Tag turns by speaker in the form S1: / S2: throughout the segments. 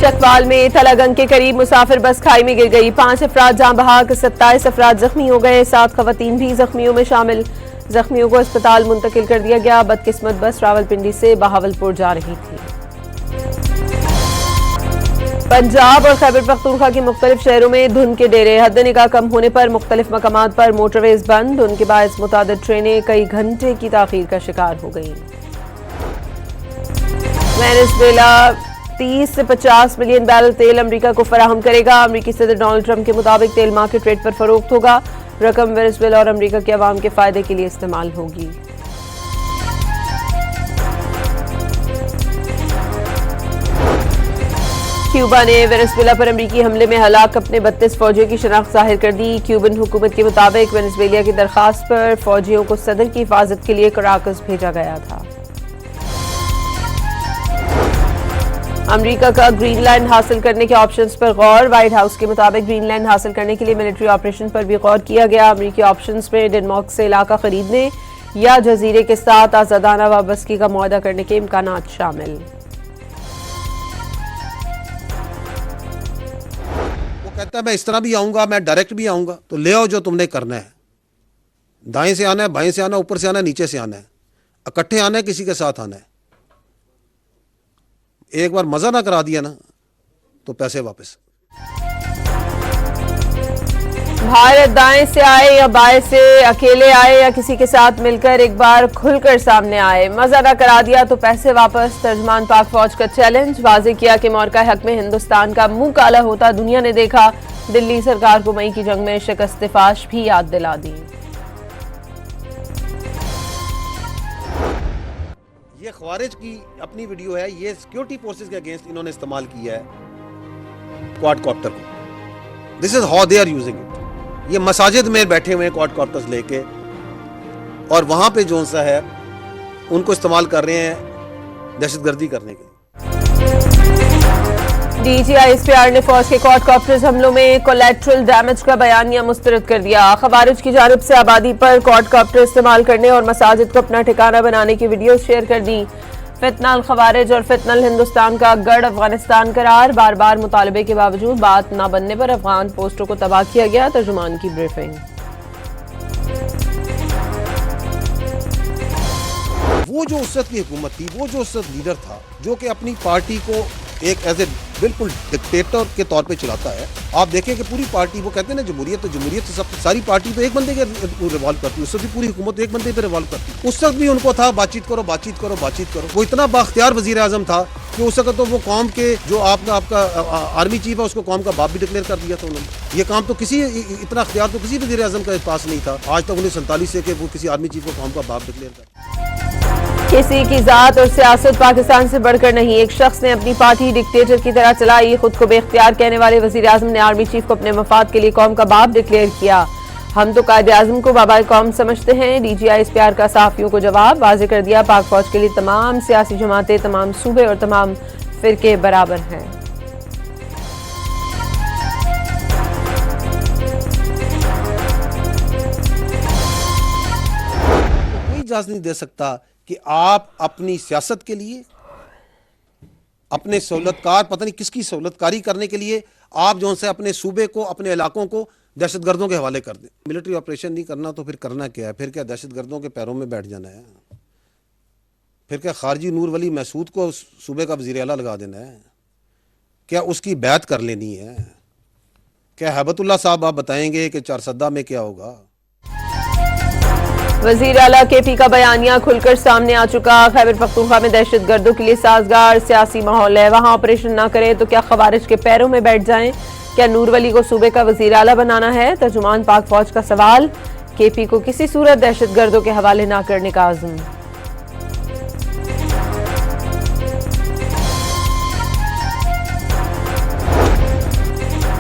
S1: चकवाल में तलागंग के करीब मुसाफिर बस खाई में गिर गई। 5 अफराद जान बहक, 27 अफराद जख्मी हो गए। 7 खवातीन भी जख्मियों में शामिल। जख्मियों को अस्पताल मुंतकिल कर दिया गया। बदकिस्मत बस रावलपिंडी से बहावलपुर जा रही थी। पंजाब और खैबर पख्तूनख्वा के मुख्तलिफ शहरों में धुंध के डेरे। हद निगाह कम होने पर मुख्तलिफ मकामात पर मोटरवेज बंद। धुंध के बायस मुतादिद ट्रेनें कई घंटे की ताखीर का शिकार हो गई। वेनेजुएला 30 से 50 मिलियन बैरल तेल अमेरिका को फराहम करेगा। अमेरिकी सदर डोनाल्ड ट्रंप के मुताबिक तेल मार्केट रेट पर फरोख्त होगा। रकम वेनेजुएला और अमेरिका के अवाम के फायदे के लिए इस्तेमाल होगी। क्यूबा ने वेनेजुएला पर अमेरिकी हमले में हलाक अपने 32 फौजियों की शनाख्त जाहिर कर दी। क्यूबन हुकूमत के मुताबिक वेनेजुएला की दरखास्त पर फौजियों को सदर की हिफाजत के लिए कराकस भेजा गया था। अमेरिका का ग्रीनलैंड हासिल करने के ऑप्शंस पर गौर। व्हाइट हाउस के मुताबिक ग्रीनलैंड हासिल करने के लिए मिलिट्री ऑपरेशन पर भी गौर किया गया। अमेरिकी ऑप्शंस में डेनमार्क से इलाका खरीदने या जजीरे के साथ आजादाना वाबस्तगी का मुआहदा करने के इम्कानात शामिल।
S2: वो कहता है मैं इस तरह भी आऊंगा, मैं डायरेक्ट भी आऊंगा, तो ले आओ जो तुमने करना है। दाएं से आना है, बाएं से आना है, ऊपर से आना है, नीचे से आना है, इकट्ठे आना है, किसी के साथ आना है। एक बार मजा ना करा दिया ना तो पैसे वापस।
S1: भारत दाएं से आए या बाएं से, अकेले आए या किसी के साथ मिलकर, एक बार खुलकर सामने आए, मजा ना करा दिया तो पैसे वापस। तर्जमान पाक फौज का चैलेंज। वाजे किया कि मौरका हक में हिंदुस्तान का मुंह काला होता दुनिया ने देखा। दिल्ली सरकार को मई की जंग में शिकस्त फाश भी याद दिला दी।
S2: ये ख्वारिज की अपनी वीडियो है, ये सिक्योरिटी फोर्सेस के अगेंस्ट इन्होंने इस्तेमाल किया है क्वाडकॉप्टर को। This is how they are using it. ये मसाजिद में बैठे हुए हैं क्वाडकॉप्टर्स लेके, और वहां पे जो सा है उनको इस्तेमाल कर रहे हैं दहशतगर्दी करने के लिए।
S1: DGISPR ने फौज के क्वाडकॉप्टर्स हमलों में कोलैटरल डैमेज का बयानिया मुस्तरद कर दिया। खवारिज की जानिब से आबादी पर क्वाडकॉप्टर इस्तेमाल करने और मसाजिद को अपना ठिकाना बनाने की वीडियो शेयर कर दी। फितनल खवारिज और फितनल हिंदुस्तान का गढ़ अफगानिस्तान करार। बार बार मुतालबे के बावजूद बात न बनने पर अफगान पोस्टों को तबाह किया गया। तर्जुमान की ब्रीफिंग।
S2: वो जो उस वक्त की हुकूमत थी, वो जो उस वक्त लीडर था, जो कि अपनी पार्टी को एक एज ए बिल्कुल डिक्टेटर के तौर पे चलाता है। आप देखें कि पूरी पार्टी, वो कहते हैं ना जमहूरियत, तो जमहूरियत तो सब सारी पार्टी तो एक बंदे के रिवॉल्व करती है। उस वक्त भी पूरी हुकूमत एक बंदे पे रिवॉल्व करती है। उस वक्त भी उनको था बातचीत करो, बातचीत करो, बातचीत करो। वो इतना बाख्तियार वजीर आजम था कि उस वक्त तो वो कौम के जो आपका आर्मी चीफ है उसको कौम का बाप भी डिक्लेयर कर दिया था उन्होंने। ये काम तो किसी, इतना अख्तियार तो किसी वजीर आजम के पास नहीं था आज तक 1947 से कि वो किसी आर्मी चीफ को कौम का बाप डिक्लेयर कर।
S1: किसी की जात और सियासत पाकिस्तान से बढ़कर नहीं। एक शख्स ने अपनी पार्टी डिक्टेटर की तरह चलाई। खुद को बेख्तियार कहने वाले वजीर आजम ने आर्मी चीफ को अपने मफाद के लिए कौम का बाप डिक्लेयर किया। हम तो कायदे आजम को बाबाए कौम समझते हैं। DGISPR का सहाफियों को जवाब। वाजे कर दिया पाक फौज के लिए तमाम सियासी जमातें, तमाम सूबे और तमाम फिरके बराबर हैं।
S2: कोई इजाजत नहीं दे सकता कि आप अपनी सियासत के लिए, अपने सहूलतकार, पता नहीं किसकी सहूलतकारी करने के लिए आप जो से अपने सूबे को, अपने इलाकों को दहशतगर्दों के हवाले कर दें। मिलिट्री ऑपरेशन नहीं करना तो फिर करना क्या है? फिर क्या दहशतगर्दों के पैरों में बैठ जाना है? फिर क्या खारजी नूर वली महसूद को सूबे का वज़ीर आला लगा देना है? क्या उसकी बैत कर लेनी है? क्या हैबतुल्लाह साहब आप बताएंगे कि चारसद्दा में क्या होगा?
S1: वज़ीर आला KP का बयानिया खुलकर सामने आ चुका। खैबर पख्तूनख्वा में दहशतगर्दों के लिए साजगार सियासी माहौल है। वहां ऑपरेशन ना करें तो क्या खवारिज के पैरों में बैठ जाएं? क्या नूर वली को सूबे का वज़ीर आला बनाना है? तर्जुमान पाक फौज का सवाल। KP को किसी सूरत दहशतगर्दों के हवाले ना करने का आज़म।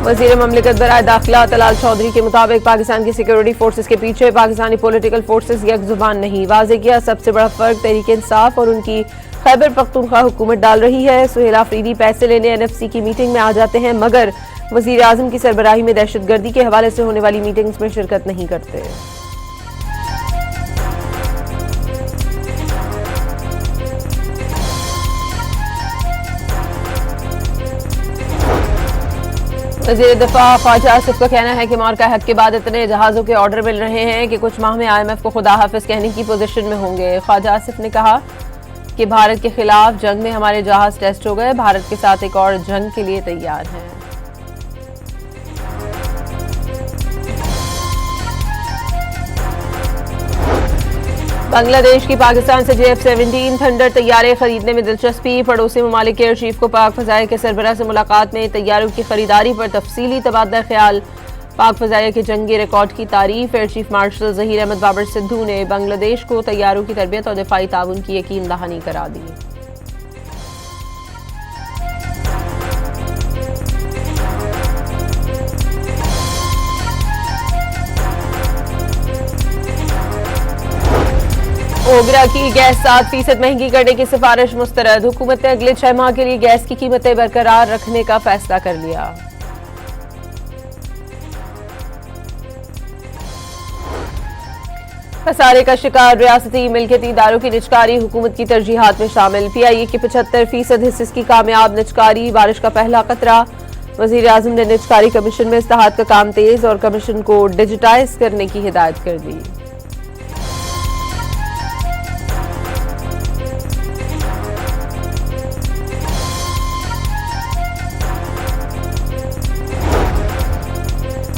S1: वज़ीर ममलिकत बराए दाखिला तलाल चौधरी के मुताबिक पाकिस्तान की सिक्योरिटी फोर्सेस के पीछे पाकिस्तानी पॉलिटिकल फोर्सेस एक जुबान नहीं। वाज़े किया सबसे बड़ा फर्क तहरीक इंसाफ और उनकी खैबर पख्तूनख्वा हुकूमत डाल रही है। सुहेल आफरीदी पैसे लेने NFC की मीटिंग में आ जाते हैं, मगर वज़ीर आज़म की सरबराही में दहशतगर्दी के हवाले से होने वाली मीटिंग्स में शिरकत नहीं करते। वज़ीर दिफा ख्वाजा आसिफ का कहना है कि मार्का हक के बाद इतने जहाज़ों के ऑर्डर मिल रहे हैं कि कुछ माह में IMF को खुदा हाफिज कहने की पोजीशन में होंगे। ख्वाजा आसिफ ने कहा कि भारत के खिलाफ जंग में हमारे जहाज टेस्ट हो गए, भारत के साथ एक और जंग के लिए तैयार हैं। बांग्लादेश की पाकिस्तान से JF-17 थंडर तैयारे खरीदने में दिलचस्पी। पड़ोसी ममालिक के एयर चीफ को पाक फजाइया के सरबराह से मुलाकात में तैयारों की खरीदारी पर तफसीली तबादला ख्याल। पाक फजाइया के जंगी रिकॉर्ड की तारीफ। Air chief marshal Zaheer Ahmed Babar Sidhu ने बांग्लादेश को तैयारों की तरबियत और दिफाई ताउन की यकीन दहानी करा दी। ओगरा की गैस 7% महंगी करने की सिफारिश मुस्तरद। हुकूमत ने अगले 6 माह के लिए गैस की कीमतें बरकरार रखने का फैसला कर लिया। खसारे का शिकार रियासती मिल्कियती इदारों की निजकारी हुकूमत की तरजीहात में शामिल। PIA की 75% हिस्से की कामयाब निजकारी, बारिश का पहला खतरा। वजीर आजम ने निजकारी कमीशन में इस्तेहाद का काम तेज और कमीशन को डिजिटाइज करने की हिदायत कर दी।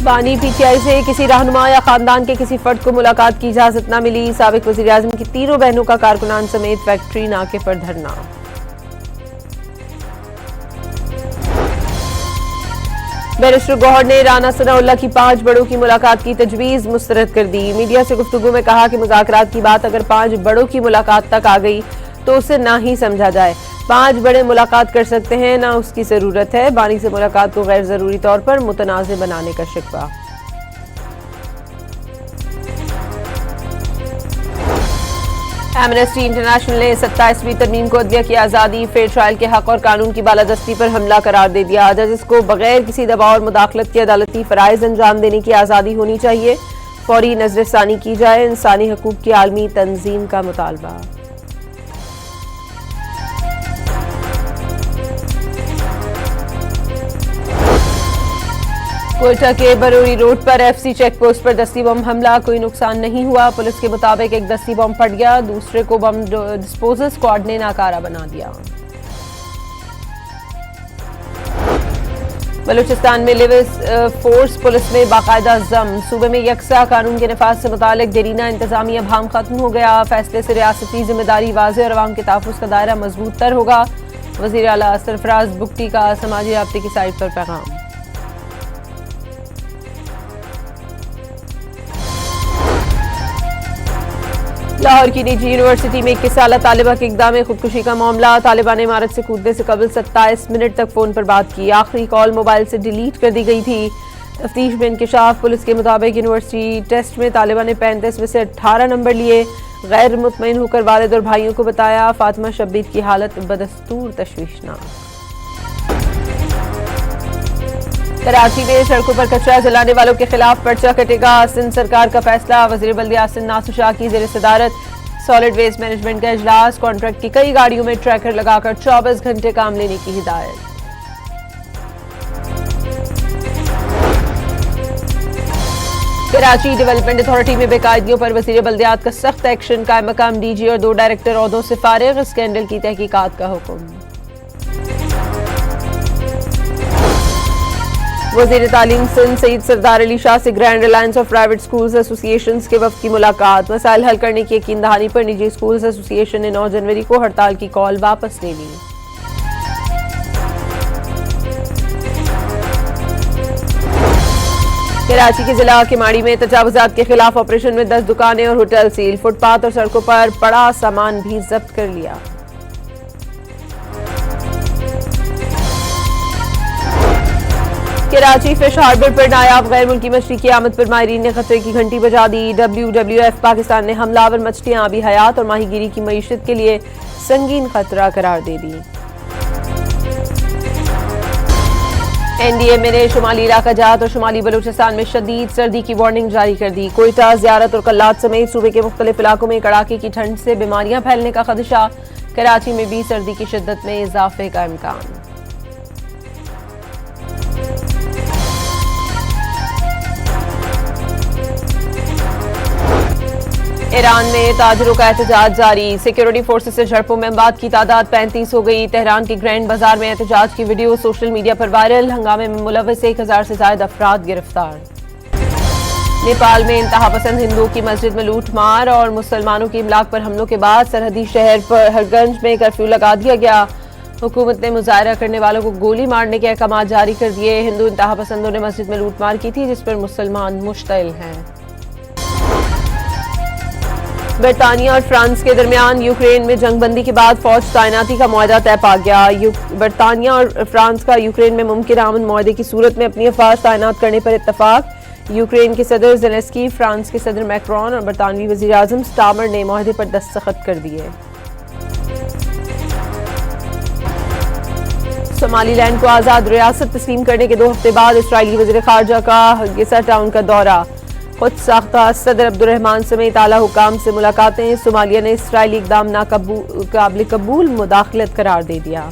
S1: बानी PTI से किसी रहनुमा या खानदान के किसी फर्द को मुलाकात की इजाजत न मिली। साबिक वज़ीर आज़म की तीनों बहनों का कारकुनान समेत फैक्ट्री नाके पर धरना। बैरिस्टर गौहर ने राना सनाउल्लाह की 5 बड़ों की मुलाकात की तजवीज मुस्तरद कर दी। मीडिया से गुफ्तगू में कहा कि मुज़ाकरात की बात अगर 5 बड़ों की मुलाकात तक आ गई तो उसे ना ही समझा जाए। 5 बड़े मुलाकात कर सकते हैं, ना उसकी जरूरत है। बानी से मुलाकात को गैर जरूरी तौर पर मुतनाज़ बनाने का शिकवा। एमनेस्टी इंटरनेशनल ने 27वीं तरमीम को अदलिया की आज़ादी, फेयर ट्रायल के हक और कानून की बालादस्ती पर हमला करार दे दिया। जजेस को बगैर किसी दबाव और मुदाखलत के अदालती फ़राइज़ अंजाम देने की आज़ादी होनी चाहिए। फौरी नजरसानी की जाए। इंसानी हकूक़ की आलमी तंजीम का मुतालबा। कोयटा के बरौरी रोड पर FC चेक पोस्ट पर दस्ती बम हमला, कोई नुकसान नहीं हुआ। पुलिस के मुताबिक एक दस्ती बम फट गया, दूसरे को बम डिस्पोजल स्क्वाड ने नाकारा बना दिया। बलूचिस्तान में लिविस फोर्स पुलिस में बाकायदा जम। सूबे में यकसा कानून के नफाज से मुतालिक देरीना इंतजामी अभाम खत्म हो गया। फैसले से रियासती जिम्मेदारी वाज़ेह और अवाम के तहफ़्फ़ुज़ का दायरा मजबूत तर होगा। वज़ीर आला सरफराज बुगटी का समाजी राब्ते की साइट पर पैगाम। लाहौर की निजी यूनिवर्सिटी में 21 साला तालिबा के इक़दाम खुदकुशी का मामला। तालिबा ने इमारत से कूदने से कबल 27 मिनट तक फोन पर बात की। आखिरी कॉल मोबाइल से डिलीट कर दी गई थी। तफ्तीश में इंकिशाफ। पुलिस के मुताबिक यूनिवर्सिटी टेस्ट में तालिबा ने 35 में से 18 नंबर लिए। गैर मुतमईन होकर वालिद और भाइयों को बताया। फातिमा शब्बीर की हालत बदस्तूर तशवीशनाक। कराची में सड़कों पर कचरा जलाने वालों के खिलाफ पर्चा कटेगा। सिंध सरकार का फैसला। वज़ीर बल्दिया सिंध नासिर शाह की ज़ेर सदारत सॉलिड वेस्ट मैनेजमेंट का इजलास। कॉन्ट्रैक्ट की कई गाड़ियों में ट्रैकर लगाकर 24 घंटे काम लेने की हिदायत। कराची डेवलपमेंट अथॉरिटी में बेकायदियों पर वज़ीर बल्दियात का सख्त एक्शन। कायम मकाम DG और 2 डायरेक्टर ओहदों से फारिग। स्कैंडल की तहकीकात का हुक्म। वज़ीर तालीम सिंध सईद सरदार अली शाह से grand alliance of private schools associations के वफ़द की मुलाकात। मसाइल हल करने की यकीन दहानी पर निजी स्कूल्स एसोसिएशन ने 9 जनवरी को हड़ताल की कॉल वापस ले ली। कराची के जिला किमाड़ी में तजावुजात के खिलाफ ऑपरेशन में 10 दुकानें और होटल सील। फुटपाथ और सड़कों पर पड़ा सामान भी जब्त कर लिया। कराची फिश हार्बर पर नायाब गैर मुल्की मछली की आमद पर माहिरीन ने खतरे की घंटी बजा दी। WWF पाकिस्तान ने हमलावर मछलियां आबी हयात और माहीगीरी की मईशत के लिए संगीन खतरा करार दे दी। NDMA ने शुमाली इलाका जात और शुमाली बलूचिस्तान में शदीद सर्दी की वार्निंग जारी कर दी। कोयटा, ज़ियारत और कल्लात समेत सूबे के मुख्तलिफ इलाकों में कड़ाके की ठंड से बीमारियां फैलने का खदशा। कराची में भी सर्दी की शिद्दत में इजाफे का इम्कान। ईरान में ताजरों का एहतजाज जारी, सिक्योरिटी फोर्सेस से झड़पों में अमवात की तादाद 35 हो गई। तेहरान के ग्रैंड बाजार में एहतजाज की वीडियो सोशल मीडिया पर वायरल, हंगामे में मुलव्वस 1000 से ज्यादा अफराद गिरफ्तार। नेपाल में इंतहा पसंद हिंदुओं की मस्जिद में लूटमार और मुसलमानों की इमलाक पर हमलों के बाद सरहदी शहर पर हरगंज में कर्फ्यू लगा दिया गया। हुकूमत ने मुजाहरा करने वालों को गोली मारने के अहकाम जारी कर दिए। हिंदू इंतहा पसंदों ने मस्जिद में लूटमार की थी, जिस पर मुसलमान मुश्तइल हैं। बरतानिया और फ्रांस के दरमियान यूक्रेन में जंगबंदी के बाद फौज तैनाती का मुआहदा तय पा गया। बरतानिया और फ्रांस का यूक्रेन में मुमकिन अमन मुआहदे की सूरत में अपनी अफवाज तैनात करने पर इत्तफाक। यूक्रेन के सदर ज़ेलेंस्की, फ्रांस के सदर मैक्रोन और बरतानवी वज़ीर आज़म स्टामर ने मुआहदे पर दस्तखत कर दिए। सोमालीलैंड को आज़ाद रियासत तस्लीम करने के 2 हफ्ते बाद इसराइली वज़ीर ख़ारजा का गिसा टाउन का दौरा। खुद साख्ता सदर अब्दुर्रहमान समेत आला हुकाम से मुलाकातें। सोमालिया ने इसराइली इक़दाम नाकाबिल कबूल मुदाखलत करार दे दिया।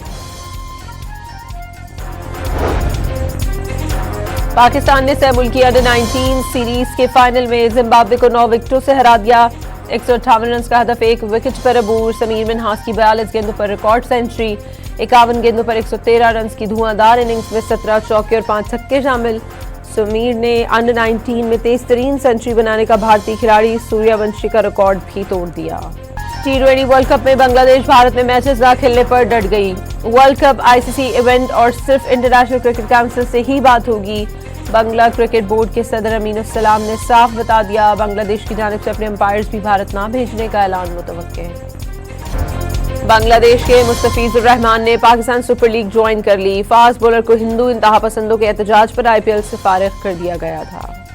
S1: पाकिस्तान ने सहमुल्की अंडर-19 सीरीज के फाइनल में जिम्बाब्वे को 9 विकेटों से हरा दिया। 158 रन का हदफ 1 विकेट पर अबूर। समीर मिन्हास की 42 गेंदों पर रिकॉर्ड सेंचुरी। 51 गेंदों पर 113 रन की धुआंधार इनिंग्स में 17 चौके और 5 छक्के शामिल। समीर ने अंडर-19 में तेज तरीन सेंचुरी बनाने का भारतीय खिलाड़ी सूर्यवंशी का रिकॉर्ड भी तोड़ दिया। T20 वर्ल्ड कप में बांग्लादेश भारत में मैचेस ना खेलने पर डट गई। वर्ल्ड कप ICC इवेंट और सिर्फ इंटरनेशनल क्रिकेट काउंसिल से ही बात होगी। बांग्ला क्रिकेट बोर्ड के सदर अमीन सलाम ने साफ बता दिया। बांग्लादेश की जानिब से अपने अंपायर्स भी भारत ना भेजने का ऐलान मुतवक्के है। बांग्लादेश के मुस्तफिजुर रहमान ने पाकिस्तान सुपर लीग ज्वाइन कर ली। फास्ट बॉलर को हिंदू इंतहा पसंदों के एहतजाज पर IPL से फारिग कर दिया गया था।